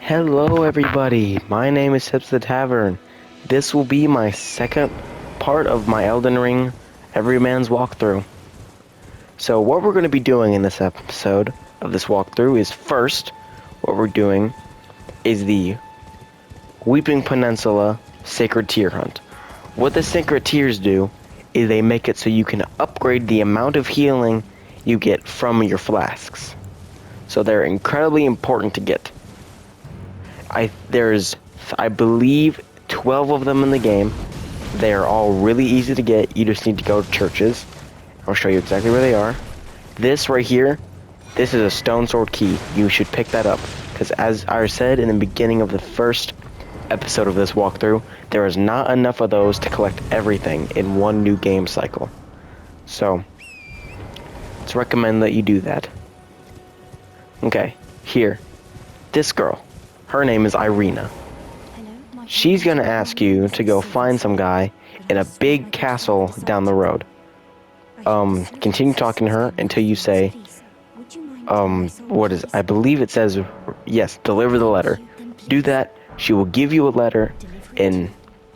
Hello everybody, my name is Tips the Tavern. This will be my second part of my Elden Ring Everyman's Walkthrough. So what we're going to be doing in this episode of this walkthrough is first, what we're doing is the Weeping Peninsula Sacred Tear Hunt. What the Sacred Tears do is they make it so you can upgrade the amount of healing you get from your flasks. So they're incredibly important to get. There's, I believe, 12 of them in the game. They're all really easy to get. You just need to go to churches. I'll show you exactly where they are. This right here, this is a stone sword key. You should pick that up. Because as I said in the beginning of the first episode of this walkthrough, there is not enough of those to collect everything in one new game cycle. So, let's recommend that you do that. Okay, here. This girl. Her name is Irina. She's gonna ask you to go find some guy in a big castle down the road. Continue talking to her until you say, I believe it says, yes, deliver the letter. Do that, she will give you a letter, and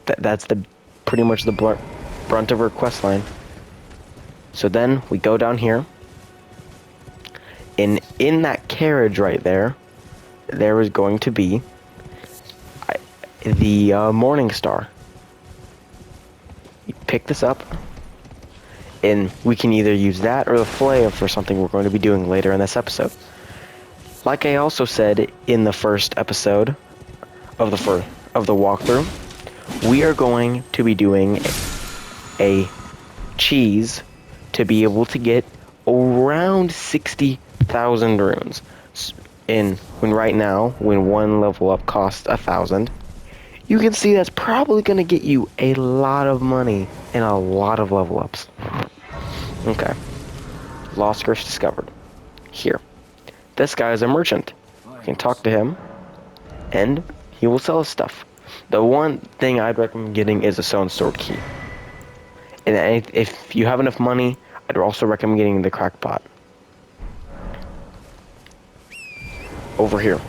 that's pretty much the brunt of her quest line. So then, we go down here, and in that carriage right there, there is going to be the Morning Star. You pick this up, and we can either use that or the flail for something we're going to be doing later in this episode. Like I also said in the first episode of the walkthrough, we are going to be doing a cheese to be able to get around 60,000 runes. When right now, when one level up costs 1,000, you can see that's probably going to get you a lot of money and a lot of level ups. Okay. Lost Curse discovered. Here. This guy is a merchant. You can talk to him, and he will sell us stuff. The one thing I'd recommend getting is a stone sword key. And if you have enough money, I'd also recommend getting the crackpot. Over here.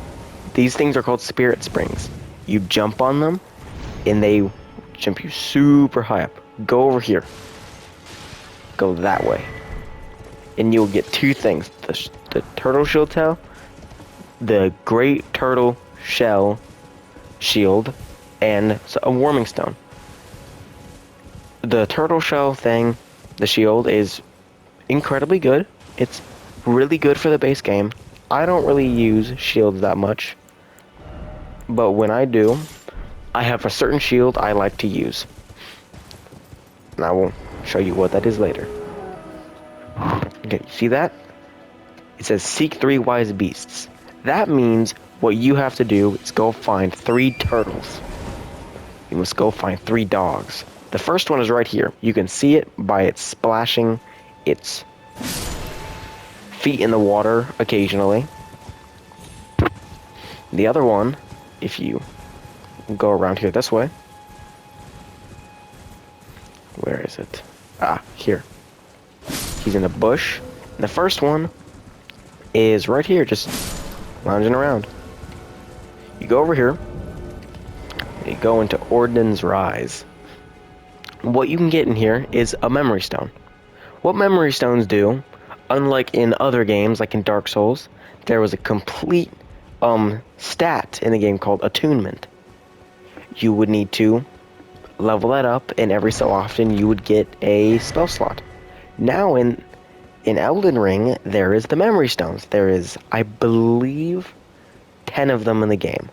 These things are called spirit springs. You jump on them, and they jump you super high up. Go over here. Go that way. And you'll get two things. The turtle shield tail, the great turtle shell shield, and a warming stone. The turtle shell thing, the shield, is incredibly good. It's really good for the base game. I don't really use shields that much, but when I do, I have a certain shield I like to use. And I will show you what that is later. Okay, see that? It says seek 3 wise beasts. That means what you have to do is go find 3 turtles. You must go find 3 dogs. The first one is right here. You can see it by it splashing its feet in the water occasionally. The other one, if you go around here this way. Where is it? Ah, here. He's in a bush. And the first one is right here, just lounging around. You go over here. You go into Orden's Rise. What you can get in here is a memory stone. What memory stones do, unlike in other games, like in Dark Souls, there was a complete stat in the game called attunement. You would need to level that up, and every so often you would get a spell slot. Now in Elden Ring, there is the memory stones. There is, I believe, 10 of them in the game,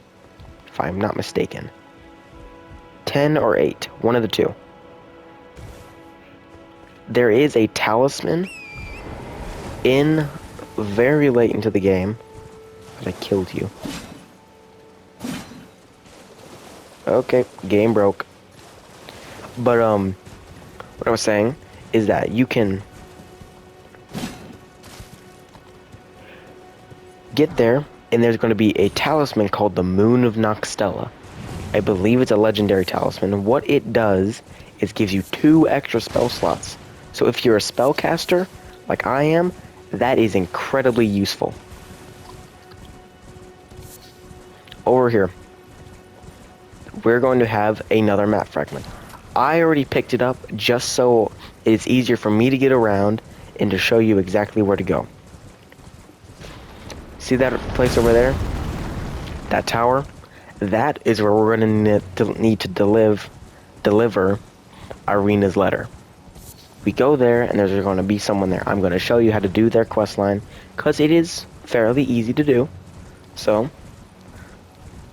if I'm not mistaken. 10 or 8, one of the two. There is a talisman in very late into the game. I killed you. Okay, game broke. But what I was saying is that you can get there, and there's going to be a talisman called the Moon of Noxtella. I believe it's a legendary talisman. What it does is gives you 2 extra spell slots. So if you're a spellcaster, like I am, that is incredibly useful. over here, we're going to have another map fragment. I already picked it up just so it's easier for me to get around and to show you exactly where to go. See that place over there? That tower? That is where we're going to need to deliver Irina's letter. We go there, and there's going to be someone there. I'm going to show you how to do their quest line, because it is fairly easy to do. So,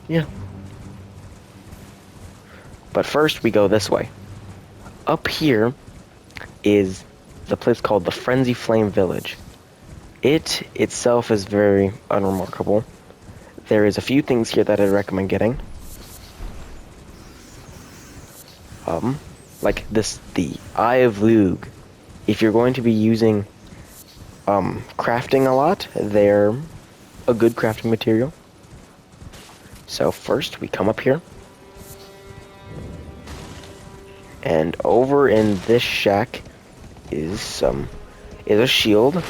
yeah. But first, we go this way. Up here is the place called the Frenzy Flame Village. It itself is very unremarkable. There is a few things here that I'd recommend getting. Like this, the Eye of Lug. If you're going to be using crafting a lot, they're a good crafting material. So first, we come up here. And over in this shack is a shield.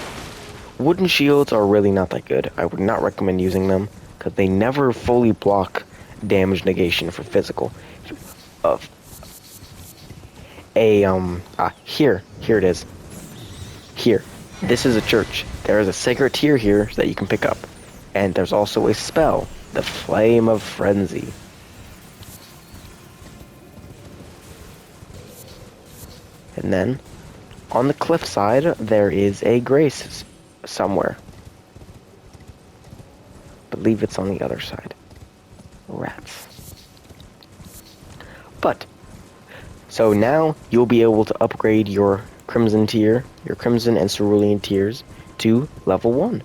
Wooden shields are really not that good. I would not recommend using them because they never fully block damage negation for physical. Here it is. Here, this is a church. There is a sacred tear here that you can pick up, and there's also a spell, the Flame of Frenzy. And then, on the cliffside, there is a grace somewhere. I believe it's on the other side. Rats. But, so now you'll be able to upgrade your Crimson tier, your Crimson and Cerulean tiers to level 1.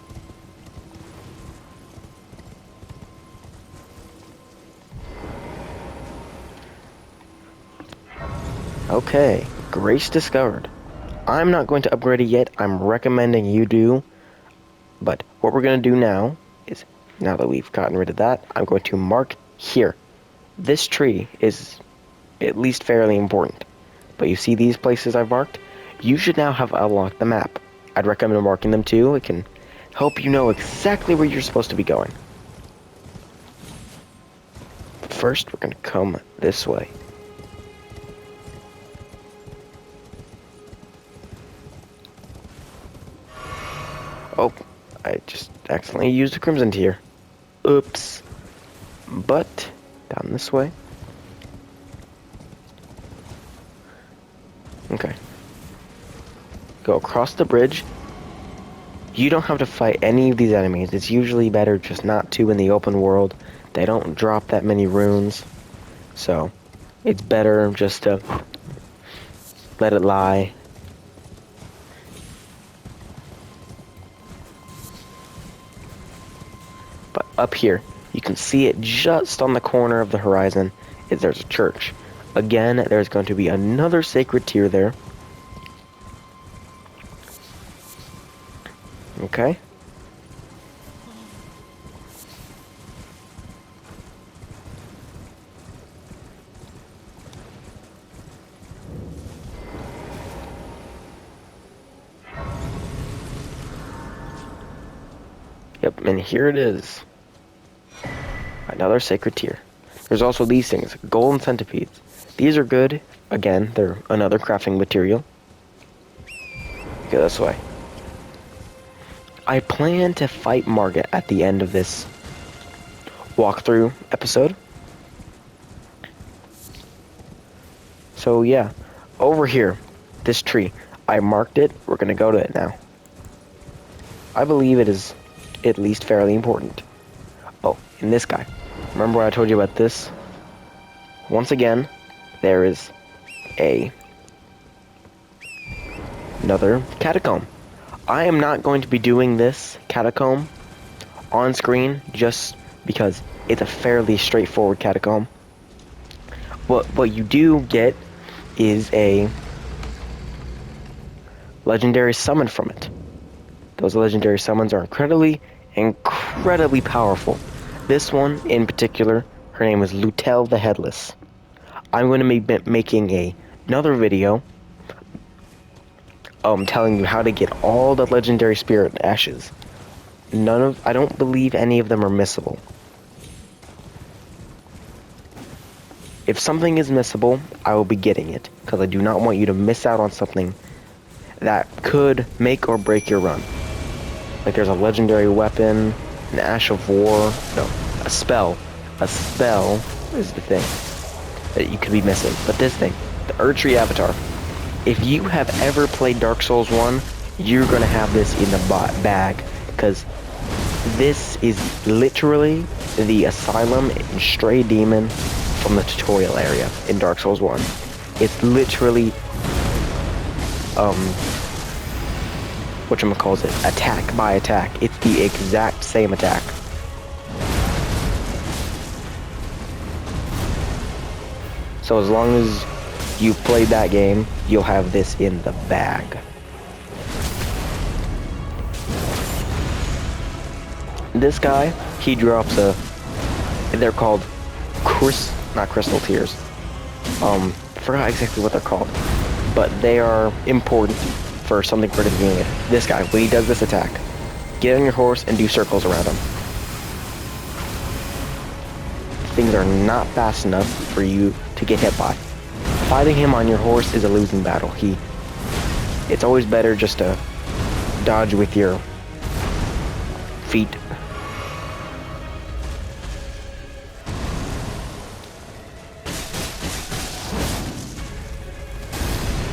Okay, Grace discovered. I'm not going to upgrade it yet. I'm recommending you do. But what we're going to do now is, now that we've gotten rid of that, I'm going to mark here. This tree is at least fairly important. But you see these places I've marked? You should now have unlocked the map. I'd recommend marking them too. It can help you know exactly where you're supposed to be going. But first, we're going to come this way. Oh, I just accidentally used a Crimson tier. Oops. But, down this way. Okay. Go across the bridge. You don't have to fight any of these enemies. It's usually better just not to in the open world. They don't drop that many runes. So, it's better just to let it lie. But up here, you can see it just on the corner of the horizon. There's a church. Again, there's going to be another sacred tier there. Okay. Yep, and here it is. Another sacred tier. There's also these things, golden centipedes. These are good. Again, they're another crafting material. Go this way. I plan to fight Margit at the end of this walkthrough episode. So yeah, over here, this tree. I marked it. We're gonna go to it now. I believe it is at least fairly important. Oh, and this guy. Remember what I told you about this? Once again, there is another catacomb. I am not going to be doing this catacomb on screen just because it's a fairly straightforward catacomb. What you do get is a legendary summon from it. Those legendary summons are incredibly powerful. This one in particular, her name is Lutel the Headless. I'm going to be making another video telling you how to get all the legendary spirit ashes. I don't believe any of them are missable. If something is missable, I will be getting it, because I do not want you to miss out on something that could make or break your run. Like there's a legendary weapon, an Ash of War, no, a spell. A spell is the thing that you could be missing. But this thing, the Erdtree Avatar, if you have ever played Dark Souls 1, you're going to have this in the bag, because this is literally the Asylum and Stray Demon from the tutorial area in Dark Souls 1. It's literally, whatchamacallit, attack by attack. It's the exact same attack. So as long as you've played that game, you'll have this in the bag. This guy, he drops they're called not crystal tears. Forgot exactly what they're called. But they are important for something for the beginning. This guy, when he does this attack, get on your horse and do circles around him. Things are not fast enough for you to get hit by. Fighting him on your horse is a losing battle. It's always better just to dodge with your feet.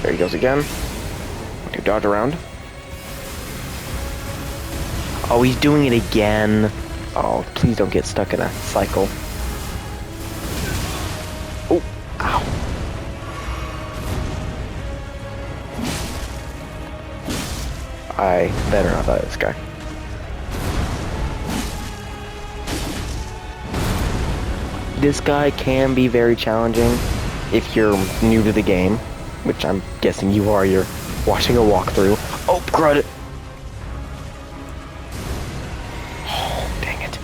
There he goes again. Do dodge around. Oh, he's doing it again. Oh, please don't get stuck in a cycle. Oh, ow. I better not die this guy. This guy can be very challenging if you're new to the game, which I'm guessing you are. You're watching a walkthrough. Oh, crud! Oh, dang it.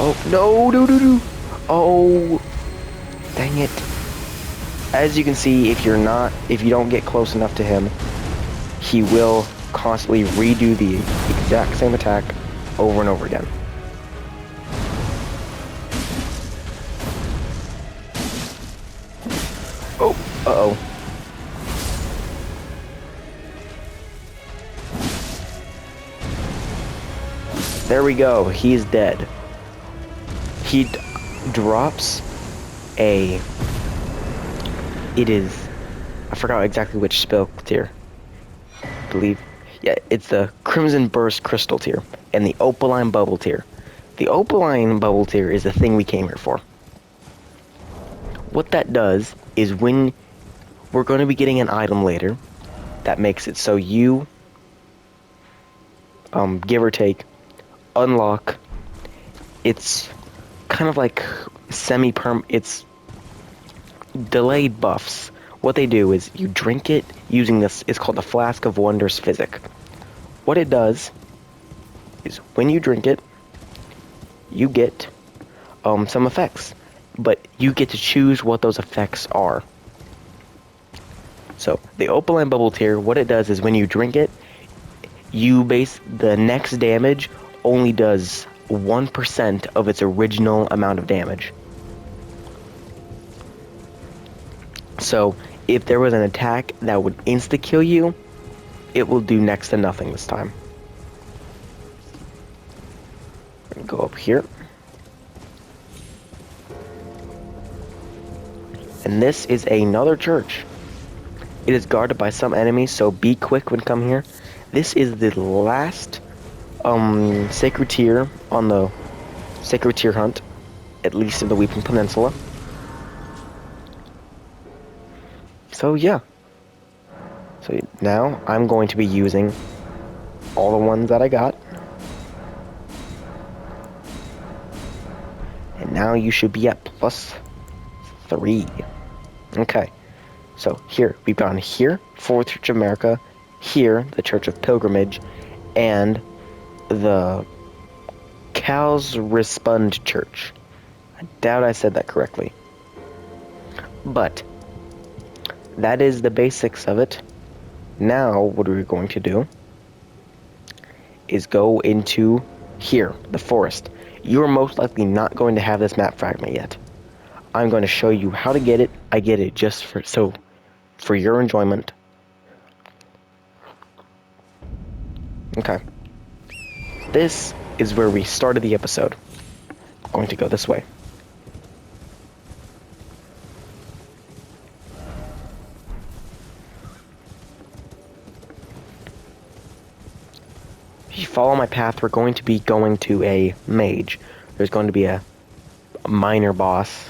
Oh, no. Oh, dang it. As you can see, if you don't get close enough to him, he will constantly redo the exact same attack over and over again. Oh, uh-oh. There we go, he's dead. He drops I forgot exactly which spell tier. I believe, yeah, it's the Crimson Burst Crystal tier and the Opaline Bubble tier. The Opaline Bubble tier is the thing we came here for. What that does is when we're going to be getting an item later that makes it so you, give or take, unlock. It's kind of like it's delayed buffs. What they do is you drink it using this, it's called the Flask of Wonders Physic. What it does is when you drink it, you get some effects, but you get to choose what those effects are. So the Opaline Bubble tier, what it does is when you drink it, the next damage only does 1% of its original amount of damage. So if there was an attack that would insta-kill you, it will do next to nothing this time. Go up here. And this is another church. It is guarded by some enemies, so be quick when come here. This is the last sacred tier on the sacred tier hunt, at least in the Weeping Peninsula. So yeah. So now I'm going to be using all the ones that I got. And now you should be at +3. Okay. So here, we've gone here, Fourth Church of America, here, the Church of Pilgrimage, and the Calsrispund Church. I doubt I said that correctly. But that is the basics of it. Now, what we're going to do is go into here, the forest. you're most likely not going to have this map fragment yet. I'm going to show you how to get it. I get it just for your enjoyment. Okay. This is where we started the episode. I'm going to go this way. If you follow my path, we're going to be going to a mage. There's going to be a minor boss.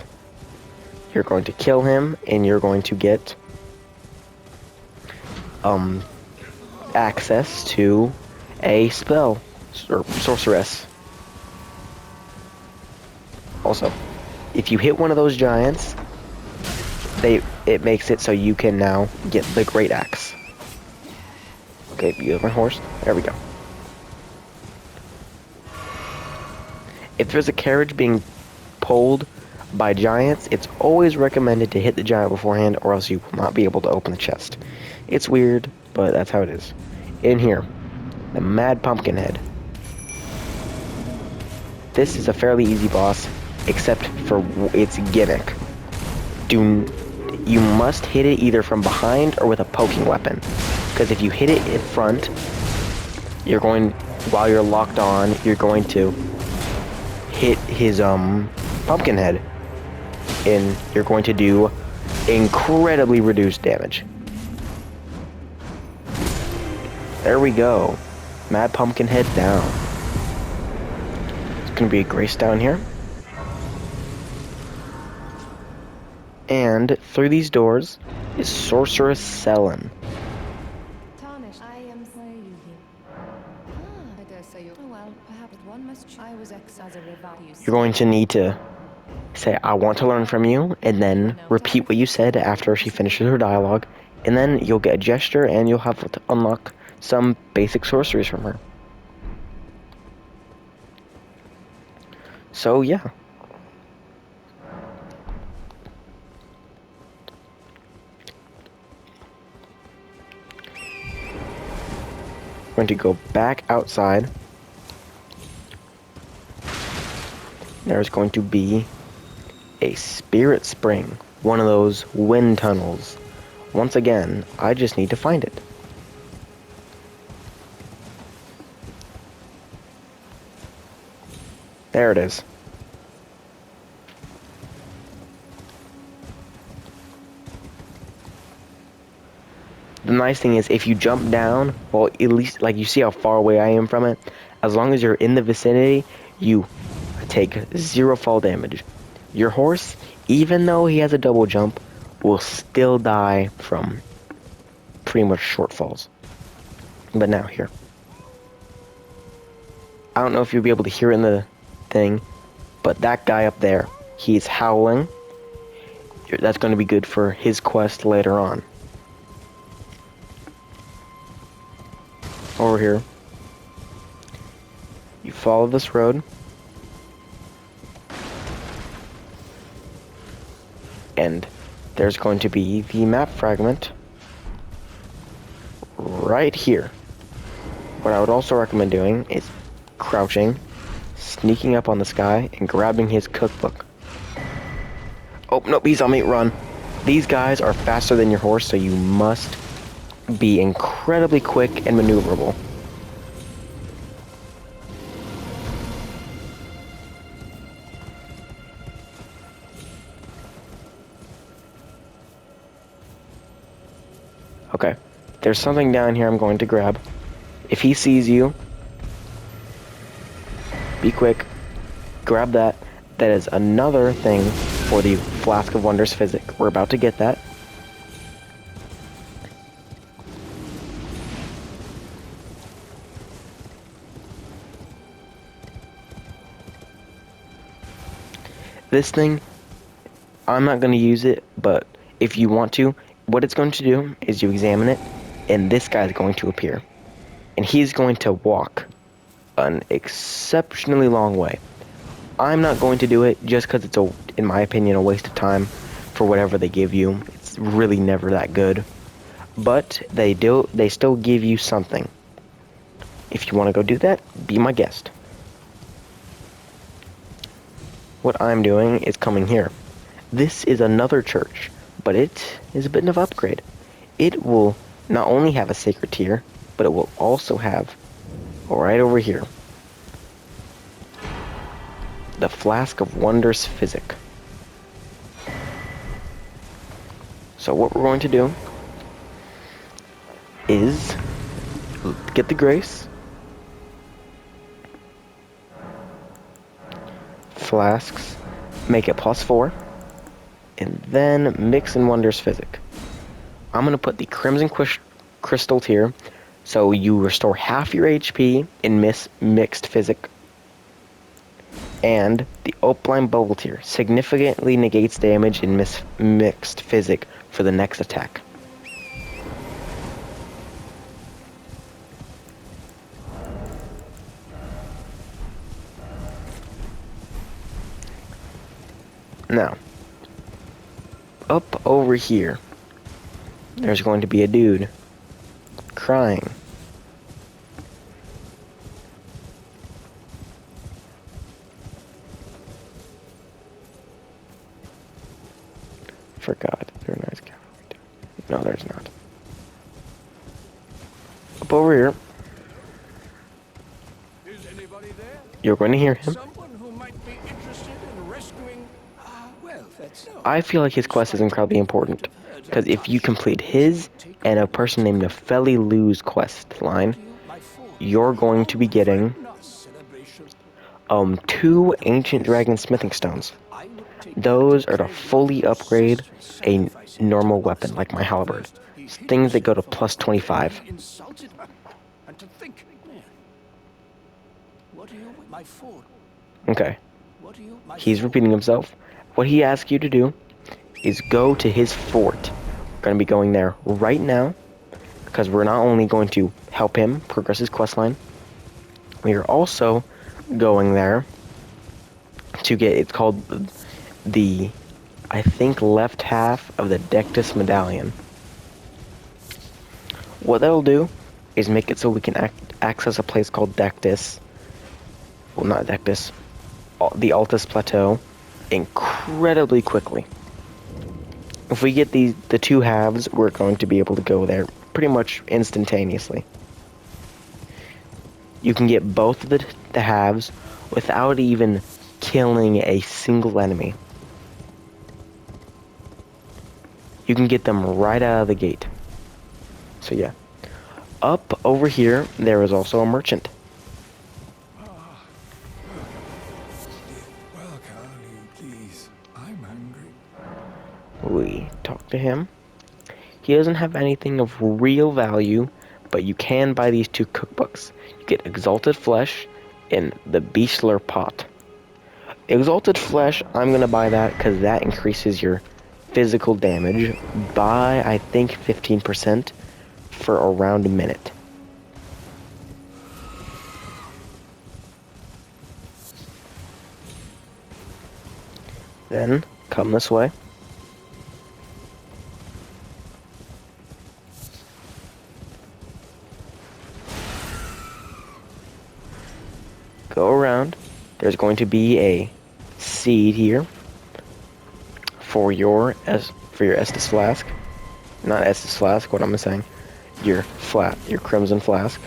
You're going to kill him, and you're going to get access to a spell or sorceress. Also, if you hit one of those giants, it makes it so you can now get the great axe. Okay, you have my horse. There we go. If there's a carriage being pulled by giants, it's always recommended to hit the giant beforehand, or else you will not be able to open the chest. It's weird, but that's how it is. In here, the Mad Pumpkinhead. This is a fairly easy boss, except for its gimmick. You must hit it either from behind or with a poking weapon. Because if you hit it in front, while you're locked on, you're going to hit his pumpkin head, and you're going to do incredibly reduced damage. There we go. Mad Pumpkinhead down. It's gonna be a grace down here. And through these doors is Sorceress Selene. Tarnish, I am saying you. I dare say you. Oh well, perhaps one must. I was as a revival. You're going to need to say, I want to learn from you, and then repeat what you said after she finishes her dialogue, and then you'll get a gesture, and you'll have to unlock some basic sorceries from her. So, yeah. We're going to go back outside. There's going to be a spirit spring, one of those wind tunnels. Once again, I just need to find it. There it is. The nice thing is, if you jump down, well, at least, like, you see how far away I am from it, as long as you're in the vicinity, you take 0 fall damage. Your horse, even though he has a double jump, will still die from pretty much short falls. But now, here. I don't know if you'll be able to hear it in the thing, but that guy up there, he's howling. That's going to be good for his quest later on. Over here, you follow this road, and there's going to be the map fragment right here. What I would also recommend doing is crouching, sneaking up on this guy, and grabbing his cookbook. Oh, nope, he's on me, run. These guys are faster than your horse, so you must be incredibly quick and maneuverable. Okay, there's something down here I'm going to grab. If he sees you, be quick, grab that. That is another thing for the Flask of Wonders physic. We're about to get that. This thing, I'm not going to use it, but if you want to, what it's going to do is you examine it, and this guy's going to appear. And he's going to walk an exceptionally long way. I'm not going to do it just because it's, in my opinion, a waste of time for whatever they give you. It's really never that good. But they still give you something. If you want to go do that, be my guest. what I'm doing is coming here. This is another church, but it is a bit of an upgrade. It will not only have a sacred tier, but it will also have, right over here, the Flask of Wondrous Physic. So what we're going to do is get the grace, flasks, make it +4, and then mix in Wondrous Physic. I'm going to put the Crimson Crystal tier, so you restore half your HP in mixed Physic, and the Opaline Bubble tier significantly negates damage in mixed Physic for the next attack. Now, up over here, there's going to be a dude crying. Forgot. There's a nice cavalry. No, there's not. Up over here, Is anybody there? you're going to hear him. Someone who might be interested in rescuing. Well, that's no. I feel like his quest is incredibly important, because if you complete his and a person named Nepheli Lou's quest line, you're going to be getting 2 Ancient Dragon Smithing Stones. Those are to fully upgrade a normal weapon, like my halberd. Things that go to +25. Insulted her. And to think, man. What are you, my fort? Okay, What are you, my he's repeating himself. What he asks you to do is go to his fort. We're going to be going there right now, because we're not only going to help him progress his questline, we are also going there to get, it's called the, I think, left half of the Dectus Medallion. What that'll do is make it so we can access a place called Dectus, well, not Dectus, the Altus Plateau, incredibly quickly. If we get the 2 halves, we're going to be able to go there pretty much instantaneously. You can get both of the halves without even killing a single enemy. You can get them right out of the gate. So yeah. Up over here, there is also a merchant. Well, Carly, please. I'm hungry. We talk to him. He doesn't have anything of real value, but you can buy these 2 cookbooks. You get Exalted Flesh and the Beastler Pot. Exalted Flesh, I'm going to buy that because that increases your physical damage by, I think, 15% for around a minute. Then, come this way. Go around. There's going to be a seed here for your Estus Flask. Not Estus Flask, what am I saying? Your Crimson Flask.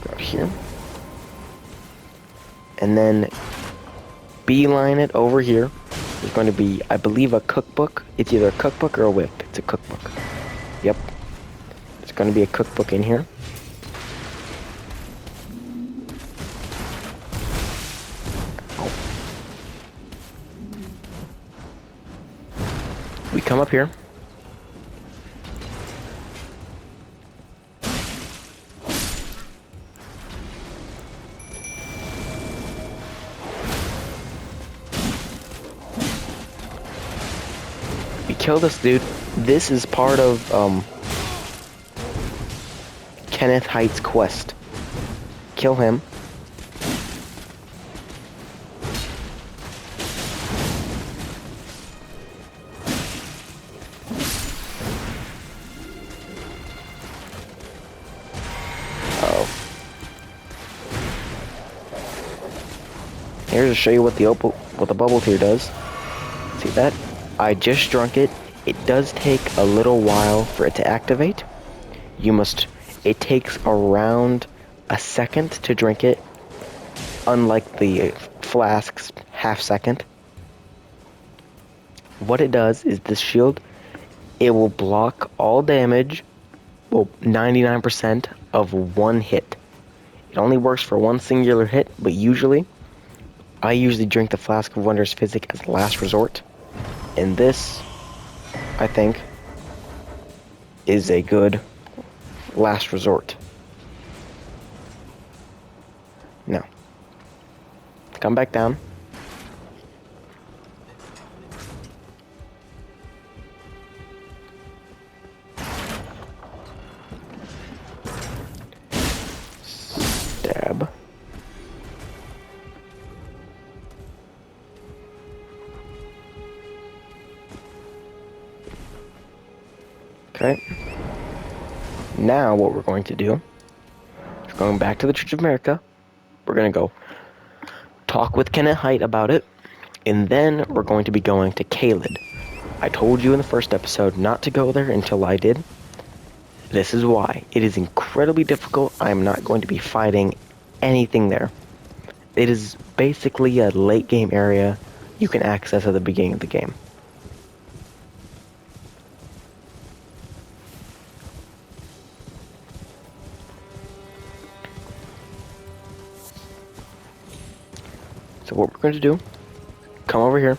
Go out here. And then beeline it over here. There's going to be, I believe, a cookbook. It's either a cookbook or a whip. It's a cookbook. Yep. There's going to be a cookbook in here. We come up here. We kill this dude. This is part of Kenneth Height's quest. Kill him. Here's to show you what the bubble tear does. See that? I just drunk it. It does take a little while for it to activate. It takes around a second to drink it, unlike the flask's half second. What it does is this shield, it will block all damage, well, 99% of one hit. It only works for one singular hit, but I usually drink the Flask of Wondrous Physic as a last resort. And this, I think, is a good last resort. Now, come back down. Stab. Okay. Now what we're going to do is going back to the Church of America. We're going to go talk with Kenneth Haight about it. And then we're going to be going to Caelid. I told you in the first episode not to go there until I did. This is why. It is incredibly difficult. I am not going to be fighting anything there. It is basically a late game area you can access at the beginning of the game. So what we're going to do, come over here.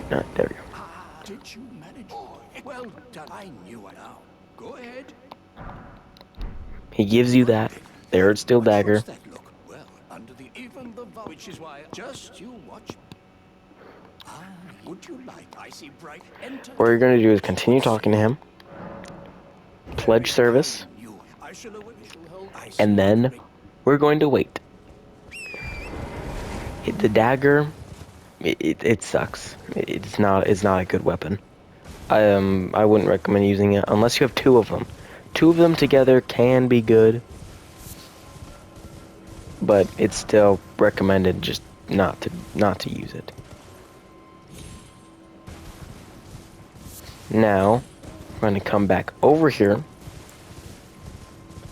There we go. Did you manage? Well done. I knew it now. Go ahead. He gives you that third steel dagger. What's that look? Well, under the even the which is why just you watch. Would you like? I see bright. Enter. What you're going to do is continue talking to him, pledge service, and then we're going to wait. The dagger, it sucks. It's not a good weapon. I wouldn't recommend using it unless you have two of them. Two of them together can be good, but it's still recommended just not to use it. Now, we're going to come back over here,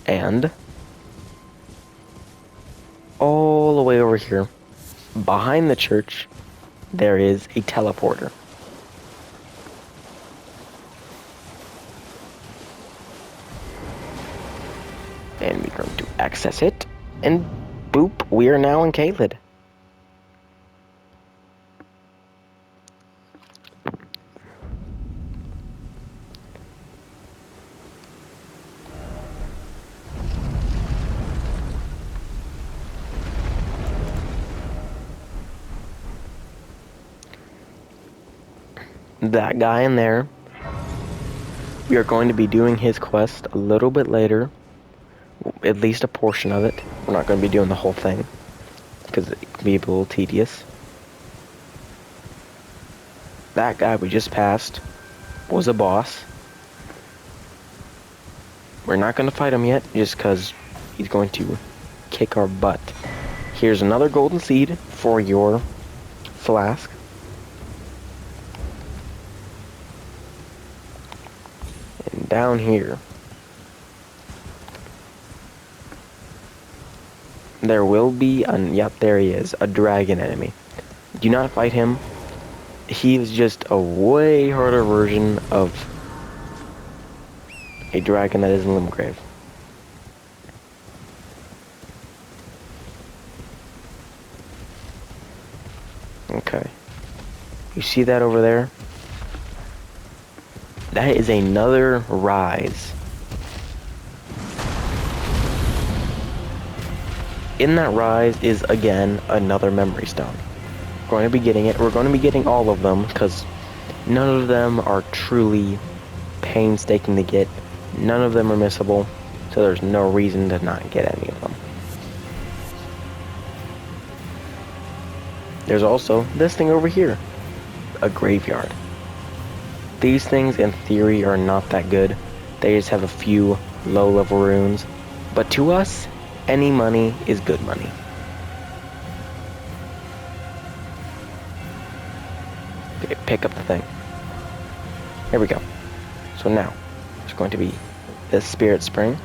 and all the way over here, behind the church, there is a teleporter. And we're going to access it, and boop, we are now in Caelid. That guy in there, we are going to be doing his quest a little bit later, at least a portion of it. We're not going to be doing the whole thing because it can be a little tedious. That guy we just passed was a boss. We're not going to fight him yet just because he's going to kick our butt. Here's another golden seed for your flask. And down here, there will be, yep, there he is, a dragon enemy. Do not fight him. He is just a way harder version of a dragon that is in Limgrave. Okay. You see that over there? That is another rise. In that rise is, again, another memory stone. We're going to be getting it. We're going to be getting all of them, because none of them are truly painstaking to get. None of them are missable, so there's no reason to not get any of them. There's also this thing over here, a graveyard. These things, in theory, are not that good. They just have a few low-level runes. But to us, any money is good money. Okay, pick up the thing. Here we go. So now, there's going to be this spirit spring.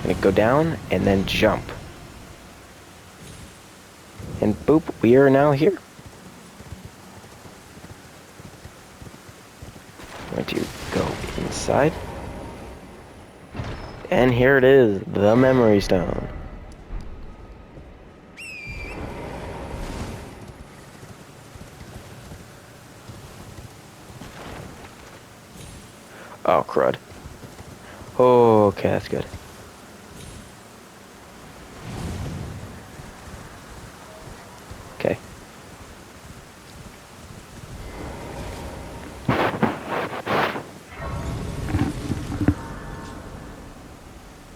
Gonna go down and then jump. And boop, we are now here. Going to go inside. And here it is, the memory stone. Oh, crud. Oh, okay, that's good. Okay.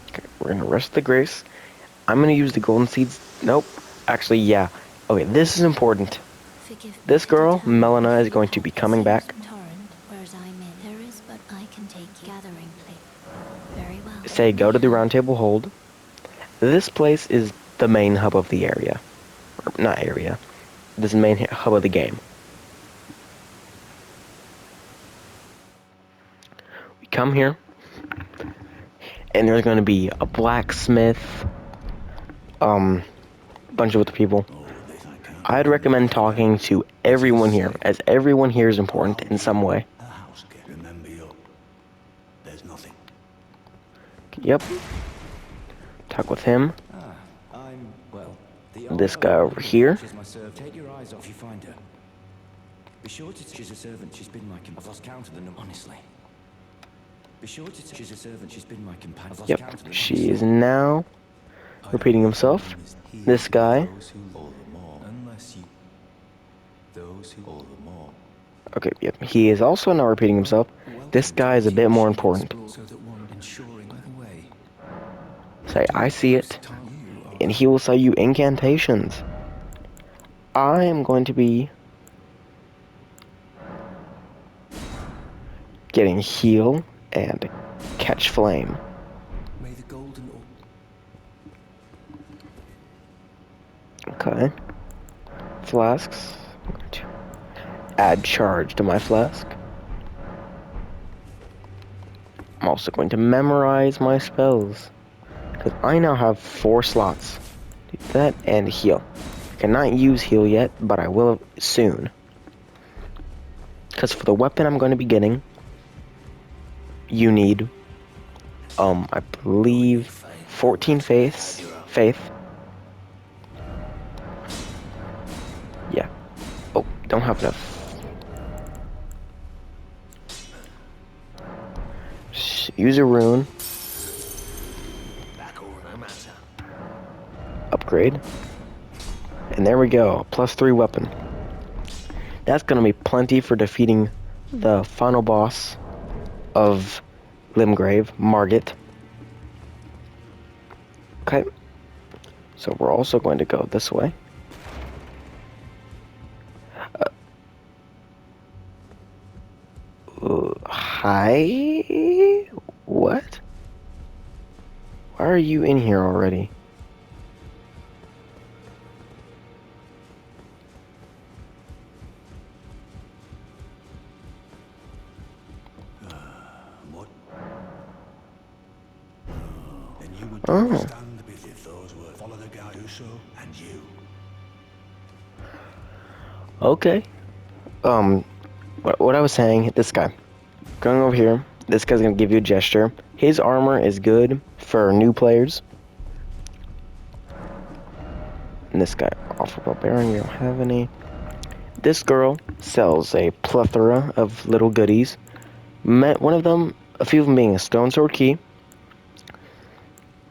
Okay, we're gonna rest the grace. I'm gonna use the golden seeds. Nope. Actually, yeah. Okay, this is important. This girl, Melina, is going to be coming back. Say, go to the round table hold. This place is the main hub of the area. Or, not area. This is the main hub of the game. We come here, and there's going to be a blacksmith, bunch of other people. I'd recommend talking to everyone here, as everyone here is important in some way. Yep. Talk with him. This guy over here. Take your eyes off you find her. Be sure to she's a servant. She's been my I've lost count of the number. Honestly. Be sure to she's a servant. She's been my companion. Yep. She is now repeating himself. This guy. Okay, yep. He is also now repeating himself. This guy is a bit more important. Say, I see it. And he will sell you incantations. I am going to be getting heal and catch flame. Okay. Flasks. I'm going to add charge to my flask. I'm also going to memorize my spells, because I now have 4 slots. Do that and heal. I cannot use heal yet, but I will soon. Because for the weapon I'm going to be getting, you need, I believe, 14 faith. Yeah. Oh, don't have enough. Use a rune. Upgrade. And there we go. +3 weapon. That's gonna be plenty for defeating the final boss of Limgrave, Margit. Okay. So we're also going to go this way. Hi? What? Why are you in here already? What? Then you would Oh. understand a bit if those were follow the guy who saw and you. Okay. What I was saying, this guy. Going over here, this guy's gonna give you a gesture. His armor is good for new players. And this guy, offer barbarian, we don't have any. This girl sells a plethora of little goodies. One of them, a few of them being a stone sword key,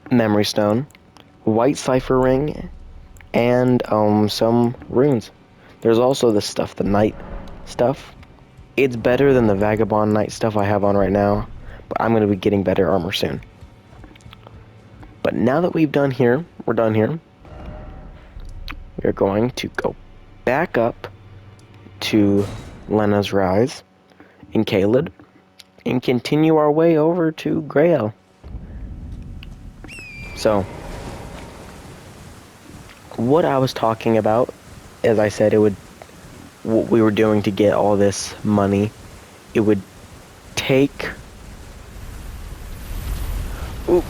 memory stone, white cipher ring, and some runes. There's also this stuff, the knight stuff. It's better than the vagabond knight stuff I have on right now, but I'm going to be getting better armor soon. But now that we're done here, we're going to go back up to Lena's Rise in Caelid and continue our way over to Grail. So, what I was talking about, as I said, what we were doing to get all this money, it would take... Ooh.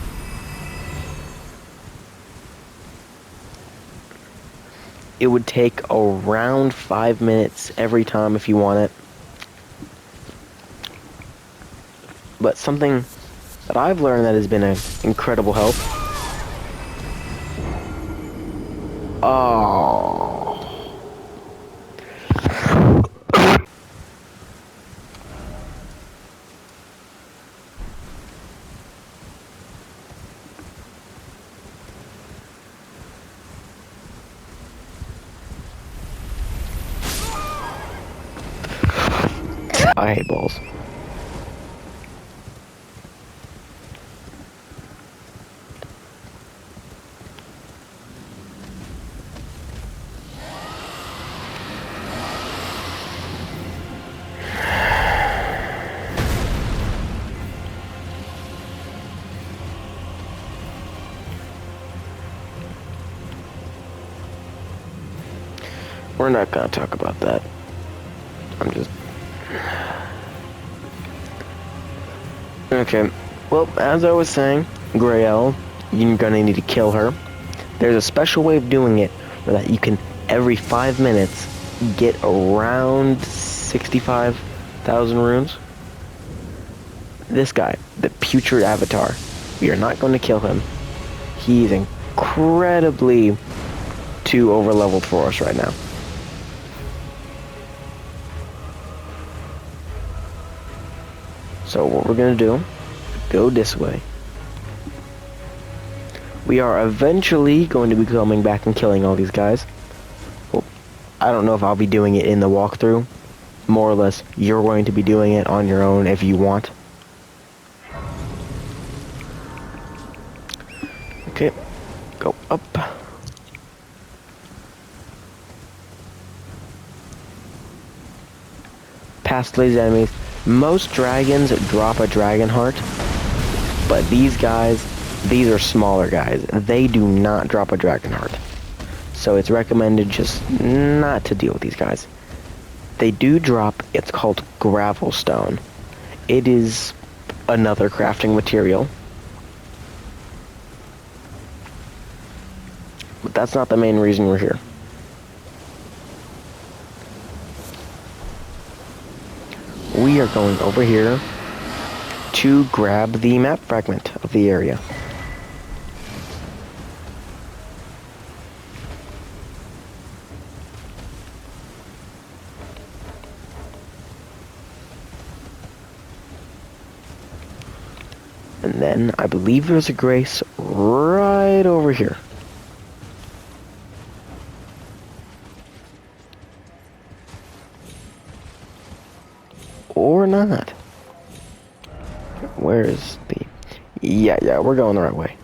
It would take around 5 minutes every time if you want it. But something that I've learned that has been an incredible help. Oh. I hate balls. We're not gonna talk about that. I'm just... Okay, well, as I was saying, Grael, you're gonna need to kill her. There's a special way of doing it where that you can, every 5 minutes, get around 65,000 runes. This guy, the Putrid Avatar, we are not going to kill him. He's incredibly too overleveled for us right now. So what we're going to do, go this way. We are eventually going to be coming back and killing all these guys. Well, I don't know if I'll be doing it in the walkthrough. More or less, you're going to be doing it on your own if you want. Okay, go up. Past these enemies. Most dragons drop a dragon heart, but these guys, these are smaller guys. They do not drop a dragon heart. So it's recommended just not to deal with these guys. They do drop, it's called gravel stone. It is another crafting material. But that's not the main reason we're here. We are going over here to grab the map fragment of the area. And then I believe there's a grace right over here. Or not. Where is the... Yeah, we're going the right way.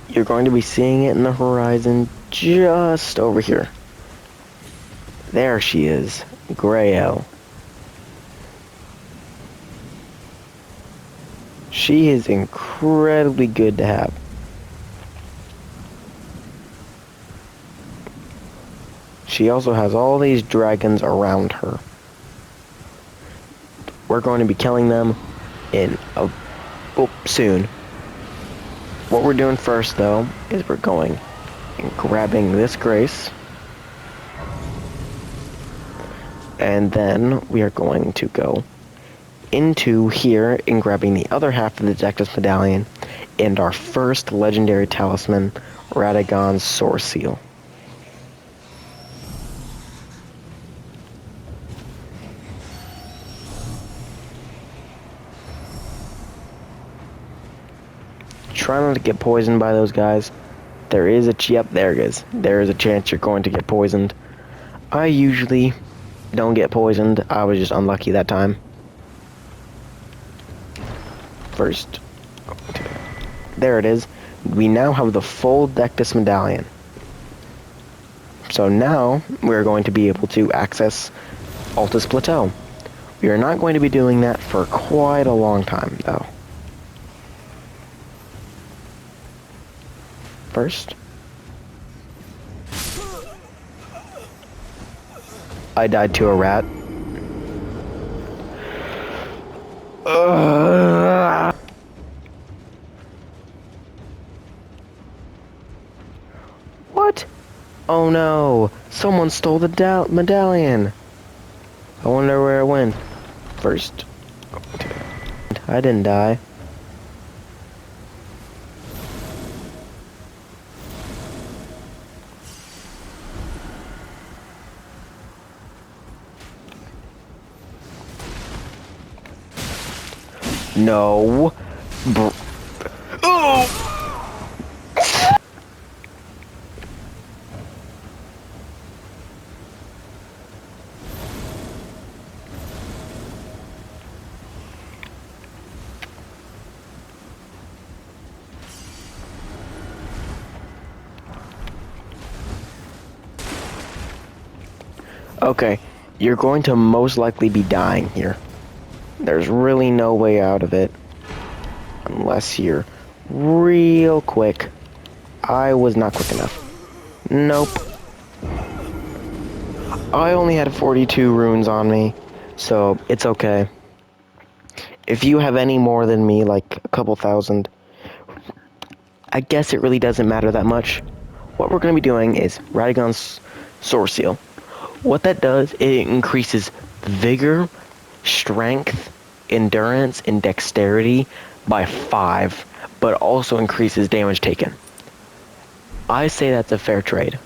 You're going to be seeing it in the horizon just over here. There she is, Grael. She is incredibly good to have. She also has all these dragons around her. We're going to be killing them in soon. What we're doing first, though, is we're going and grabbing this grace. And then we are going to go into here and grabbing the other half of the Detective's Medallion and our first legendary talisman, Radagon's Source Seal. Try not to get poisoned by those guys. There is a there it is. There is a chance you're going to get poisoned. I usually don't get poisoned. I was just unlucky that time. first, there it is. We now have the full Dectus medallion. So now we're going to be able to access Altus Plateau. We are not going to be doing that for quite a long time, though. First, I died to a rat. What? Oh no! Someone stole the medallion! I wonder where it went. First, I didn't die. No. Oh! Okay, you're going to most likely be dying here. There's really no way out of it. Unless you're real quick. I was not quick enough. Nope. I only had 42 runes on me, so it's okay. If you have any more than me, like a couple thousand, I guess it really doesn't matter that much. What we're going to be doing is Radagon's Source Seal. What that does, it increases vigor, strength, endurance, and dexterity by 5, but also increases damage taken. I say that's a fair trade.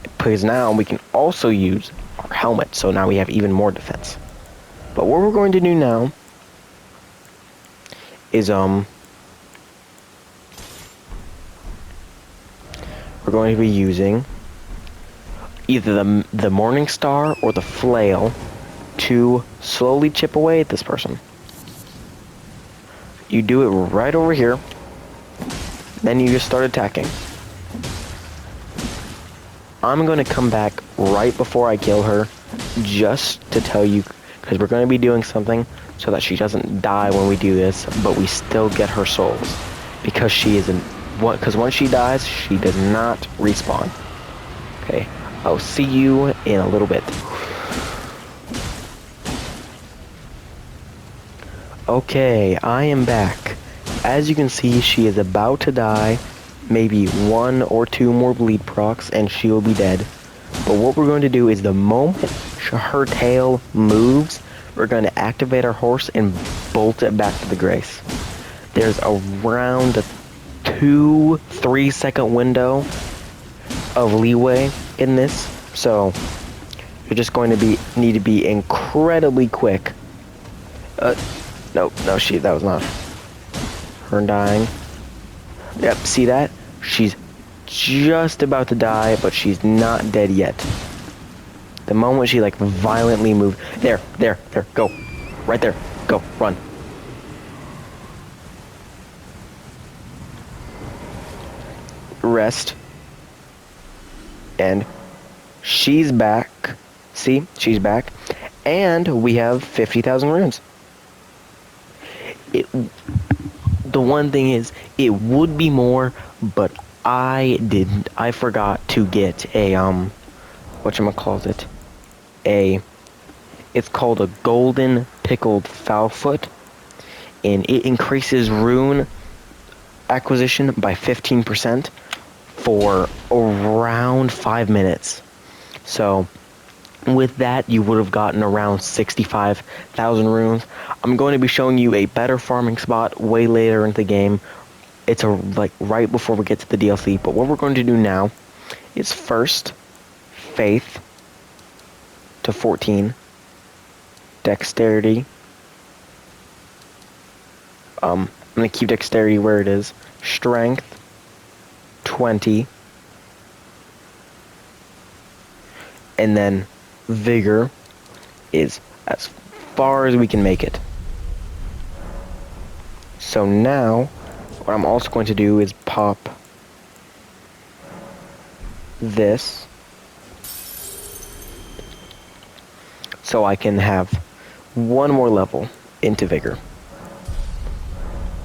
Because now we can also use our helmet, so now we have even more defense. But what we're going to do now is we're going to be using either the Morning Star or the Flail to slowly chip away at this person. You do it right over here, then you just start attacking. I'm going to come back right before I kill her, just to tell you, because we're going to be doing something so that she doesn't die when we do this, but we still get her souls, because she isn't. Because once she dies, she does not respawn. Okay, I'll see you in a little bit. Okay, I am back. As you can see, she is about to die. Maybe 1 or 2 more bleed procs and she will be dead. But what we're going to do is the moment her tail moves, we're going to activate our horse and bolt it back to the Grace. There's around a 2-3 second window of leeway in this, so you're just going to need to be incredibly quick. No, that was not her dying. Yep, see that? She's just about to die, but she's not dead yet. The moment she like violently moved, there, go, right there, go, run. Rest. And she's back. See, she's back. And we have 50,000 runes. The one thing is, it would be more, but I forgot to get a, whatchamacallit, it's called a golden pickled fowlfoot, and it increases rune acquisition by 15% for around 5 minutes. So with that, you would have gotten around 65,000 runes. I'm going to be showing you a better farming spot way later in the game. It's like right before we get to the DLC. But what we're going to do now is first faith to 14, dexterity. I'm going to keep dexterity where it is. Strength 20, and then vigor is as far as we can make it. So now, what I'm also going to do is pop this so I can have one more level into Vigor.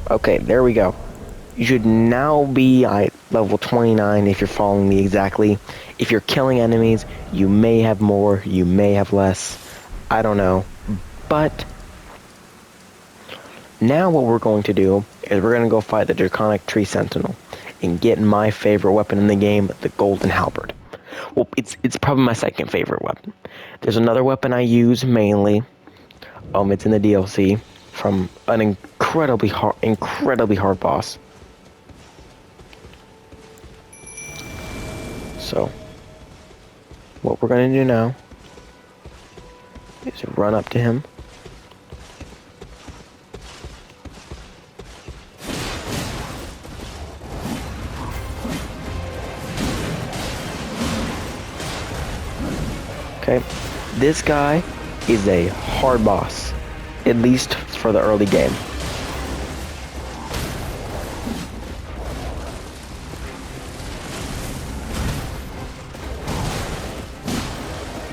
Okay, there we go. You should now be at level 29 if you're following me exactly. If you're killing enemies, you may have more, you may have less. I don't know. But now what we're going to do is we're going to go fight the Draconic Tree Sentinel and get my favorite weapon in the game, the Golden Halberd. Well, it's probably my second favorite weapon. There's another weapon I use mainly. It's in the DLC from an incredibly hard boss. So, what we're going to do now is run up to him. Okay, this guy is a hard boss, at least for the early game.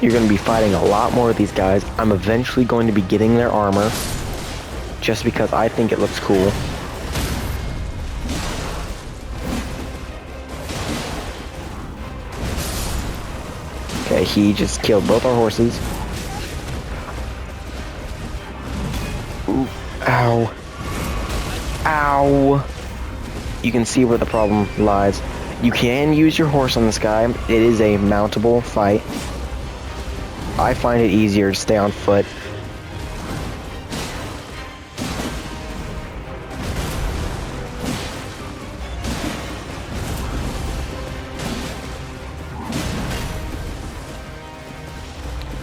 You're going to be fighting a lot more of these guys. I'm eventually going to be getting their armor, just because I think it looks cool. Okay, he just killed both our horses. Ooh, ow. Ow. You can see where the problem lies. You can use your horse on this guy. It is a mountable fight. I find it easier to stay on foot.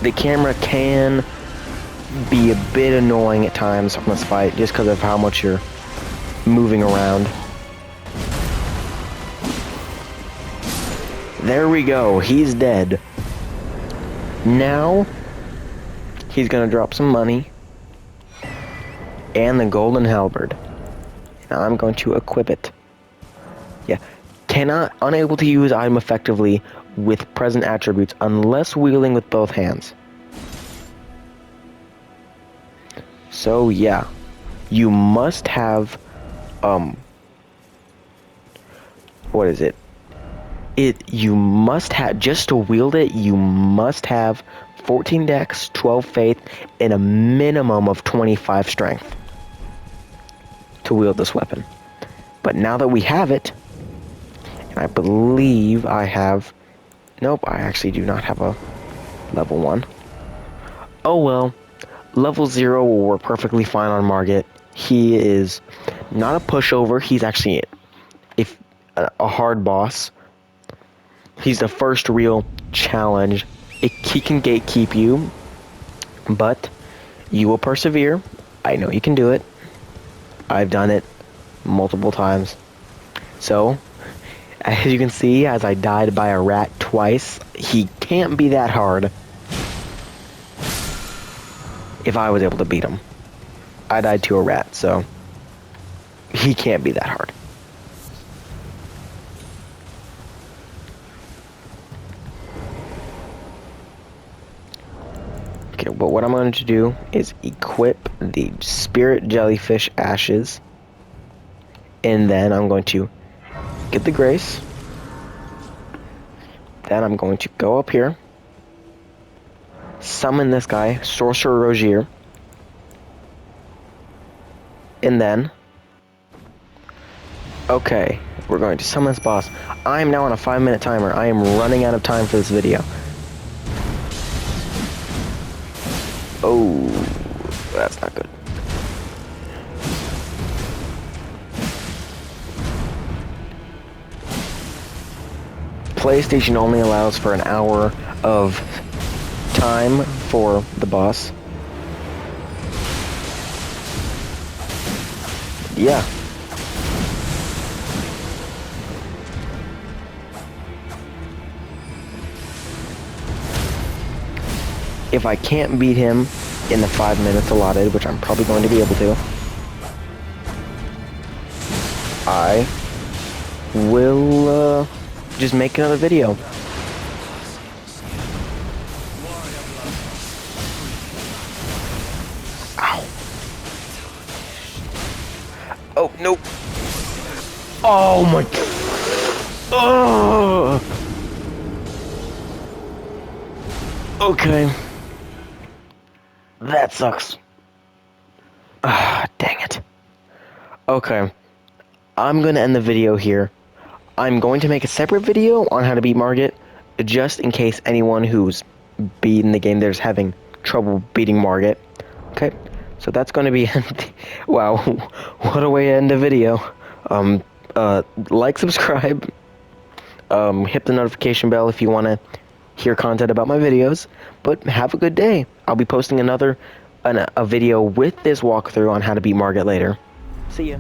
The camera can be a bit annoying at times on this fight just because of how much you're moving around. There we go, he's dead. Now, he's gonna drop some money and the Golden Halberd. Now I'm going to equip it. Yeah, unable to use item effectively with present attributes unless wielding with both hands. So yeah, you must have, what is it? You must have, just to wield it, you must have 14 dex, 12 faith, and a minimum of 25 strength to wield this weapon. But now that we have it, and I believe I have, nope, I actually do not have a level 1. Oh well, level 0 will work perfectly fine on Margit. He is not a pushover, he's actually a hard boss. He's the first real challenge. He can gatekeep you, but you will persevere. I know you can do it. I've done it multiple times. So, as you can see, as I died by a rat twice, he can't be that hard. If I was able to beat him. I died to a rat, so he can't be that hard. Okay, but what I'm going to do is equip the Spirit Jellyfish Ashes. And then I'm going to get the Grace. Then I'm going to go up here. Summon this guy, Sorcerer Rogier. And then... okay, we're going to summon this boss. I am now on a 5-minute timer. I am running out of time for this video. Oh, that's not good. PlayStation only allows for an hour of time for the boss. Yeah. If I can't beat him in the 5 minutes allotted, which I'm probably going to be able to, I will just make another video. Ow. Oh, no. Oh, my... Oh. Okay. That sucks. Ah, dang it. Okay. I'm gonna end the video here. I'm going to make a separate video on how to beat Margit, just in case anyone who's beaten the game there's having trouble beating Margit. Okay, so that's going to be wow, what a way to end a video. Like, subscribe, hit the notification bell if you want to hear content about my videos, but have a good day. I'll be posting a video with this walkthrough on how to beat Margit later. See ya.